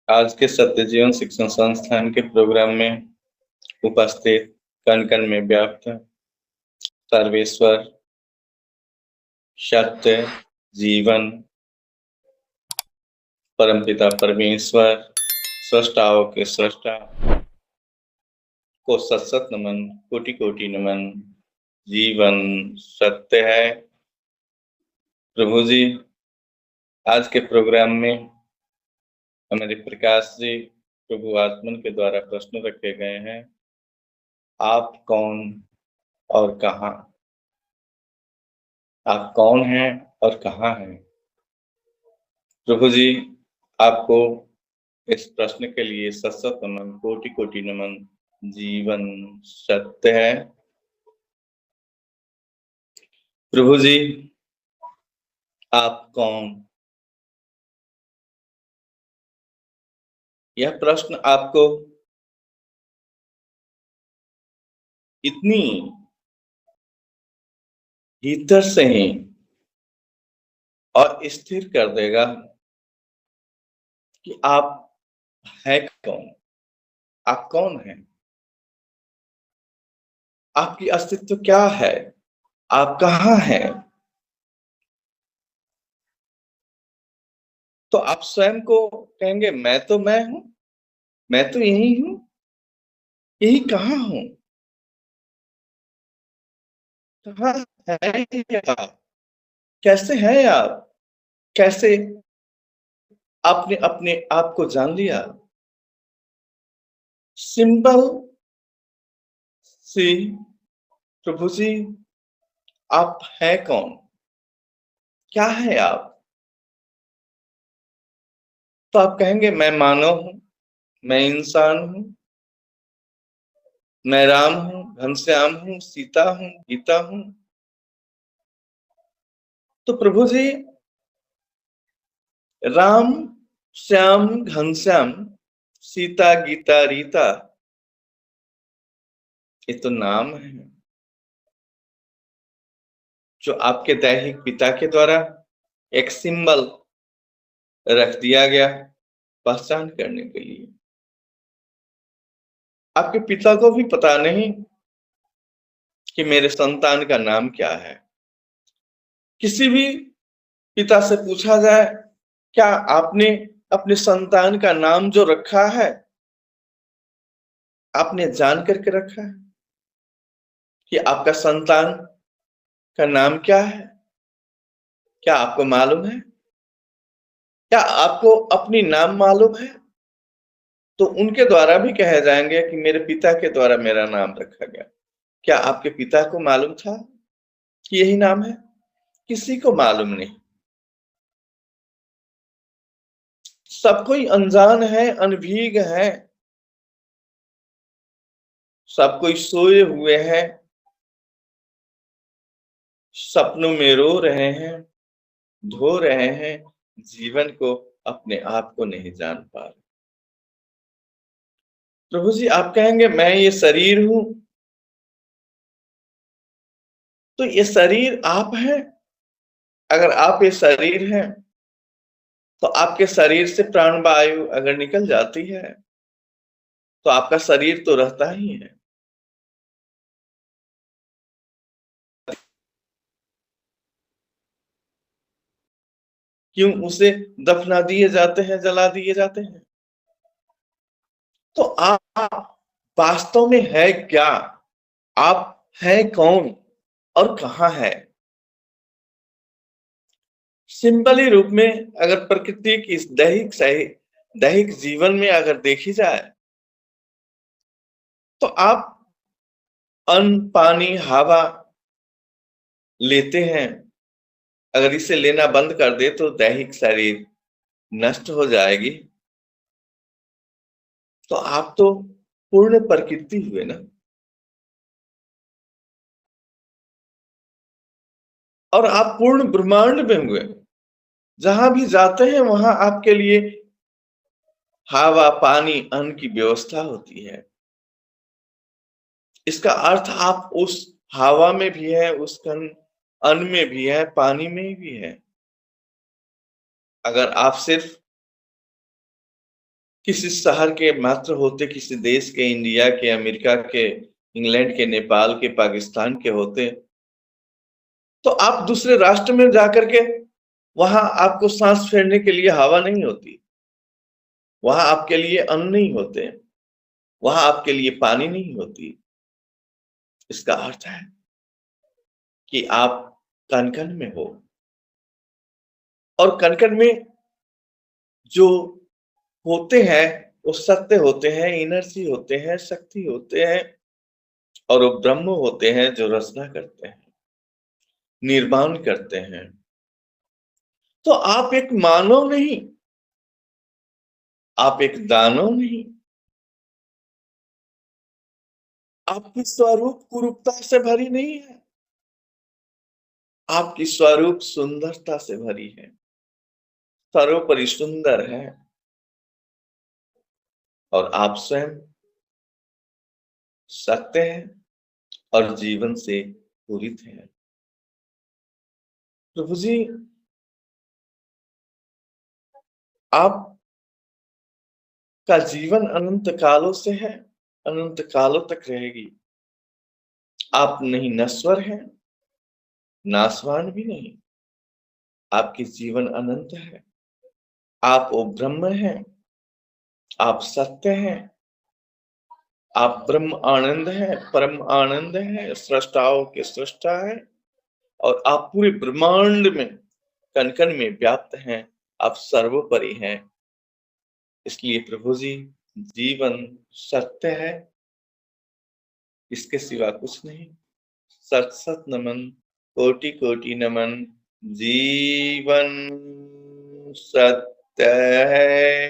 आज के सत्य जीवन शिक्षण संस्थान के प्रोग्राम में उपस्थित कण कण में व्याप्त सर्वेश्वर, सत्य, जीवन, परमपिता परमेश्वर, सृष्टाओं के सृष्टा को सत सत नमन, कोटि कोटि नमन। जीवन सत्य है। प्रभु जी, आज के प्रोग्राम में हमारे प्रकाश जी प्रभु आत्मन के द्वारा प्रश्न रखे गए हैं। आप कौन और कहाँ? आप कौन हैं और कहाँ हैं? प्रभु जी, आपको इस प्रश्न के लिए सत सत नमन, कोटि कोटि नमन। जीवन सत्य है। प्रभु जी, आप कौन? यह प्रश्न आपको इतनी भीतर से ही और स्थिर कर देगा कि आप है कौन? आप कौन हैं? आपकी अस्तित्व क्या है? आप कहाँ हैं? तो आप स्वयं को कहेंगे मैं तो मैं हूं, मैं तो यही हूं, यही कहाँ हूं? कहाँ है आप? कैसे हैं आप? कैसे आपने अपने आप को जान लिया? सिंपल सी, प्रभु जी, आप हैं कौन? क्या है आप? तो आप कहेंगे मैं मानव हूं, मैं इंसान हूं, मैं राम हूं, घनश्याम हूं, सीता हूं, गीता हूं। तो प्रभु जी, राम, श्याम, घनश्याम, सीता, गीता, रीता, ये तो नाम है जो आपके दैहिक पिता के द्वारा एक सिंबल रख दिया गया पहचान करने के लिए। आपके पिता को भी पता नहीं कि मेरे संतान का नाम क्या है। किसी भी पिता से पूछा जाए, क्या आपने अपने संतान का नाम जो रखा है, आपने जान करके रखा है कि आपका संतान का नाम क्या है? क्या आपको मालूम है? क्या आपको अपनी नाम मालूम है? तो उनके द्वारा भी कहे जाएंगे कि मेरे पिता के द्वारा मेरा नाम रखा गया। क्या आपके पिता को मालूम था कि यही नाम है? किसी को मालूम नहीं। सब कोई अनजान है, अनभीग है। सब कोई सोए हुए हैं, सपनों में रो रहे हैं, धो रहे हैं, जीवन को, अपने आप को नहीं जान पा रहे। प्रभु जी, आप कहेंगे मैं ये शरीर हूं, तो ये शरीर आप हैं। अगर आप ये शरीर हैं, तो आपके शरीर से प्राणवायु अगर निकल जाती है, तो आपका शरीर तो रहता ही है। क्यों उसे दफना दिए जाते हैं, जला दिए जाते हैं? तो आप वास्तव में है क्या? आप है कौन और कहाँ है? सिंपली रूप में अगर प्रकृति की इस दैहिक जीवन में अगर देखी जाए, तो आप अन्न, पानी, हवा लेते हैं। अगर इसे लेना बंद कर दे तो दैहिक शरीर नष्ट हो जाएगी। तो आप तो पूर्ण प्रकृति हुए ना। और आप पूर्ण ब्रह्मांड में हुए। जहां भी जाते हैं वहां आपके लिए हवा, पानी, अन्न की व्यवस्था होती है। इसका अर्थ आप उस हवा में भी है, उस अन्न में भी है, पानी में भी है। अगर आप सिर्फ किसी शहर के मात्र होते, किसी देश के, इंडिया के, अमेरिका के, इंग्लैंड के, नेपाल के, पाकिस्तान के होते, तो आप दूसरे राष्ट्र में जाकर के वहां आपको सांस फेरने के लिए हवा नहीं होती, वहां आपके लिए अन्न नहीं होते, वहां आपके लिए पानी नहीं होती। इसका अर्थ है कि आप कण-कण में हो, और कण-कण में जो होते हैं वो सत्य होते हैं, एनर्जी होते हैं, शक्ति होते हैं, और वो ब्रह्म होते हैं जो रचना करते हैं, निर्माण करते हैं। तो आप एक मानव नहीं, आप एक दानव नहीं, आपकी स्वरूप कुरूपता से भरी नहीं है, आपकी स्वरूप सुंदरता से भरी है, सर्वोपरि सुंदर है, और आप स्वयं सत्य हैं और जीवन से पूरित हैं। प्रभु जी, आपका जीवन अनंत कालों से है, अनंत कालों तक रहेगी। आप नहीं नश्वर हैं, नाशवान भी नहीं, आपकी जीवन अनंत है। आप वो ब्रह्म हैं, आप सत्य हैं, आप ब्रह्म आनंद हैं, परम आनंद हैं, सृष्टाओं के सृष्टा हैं, और आप पूरे ब्रह्मांड में कण-कण में व्याप्त हैं, आप सर्वोपरि हैं। इसलिए प्रभु जी, जीवन सत्य है, इसके सिवा कुछ नहीं। सत सत नमन, कोटि कोटि नमन। जीवन सत्य है।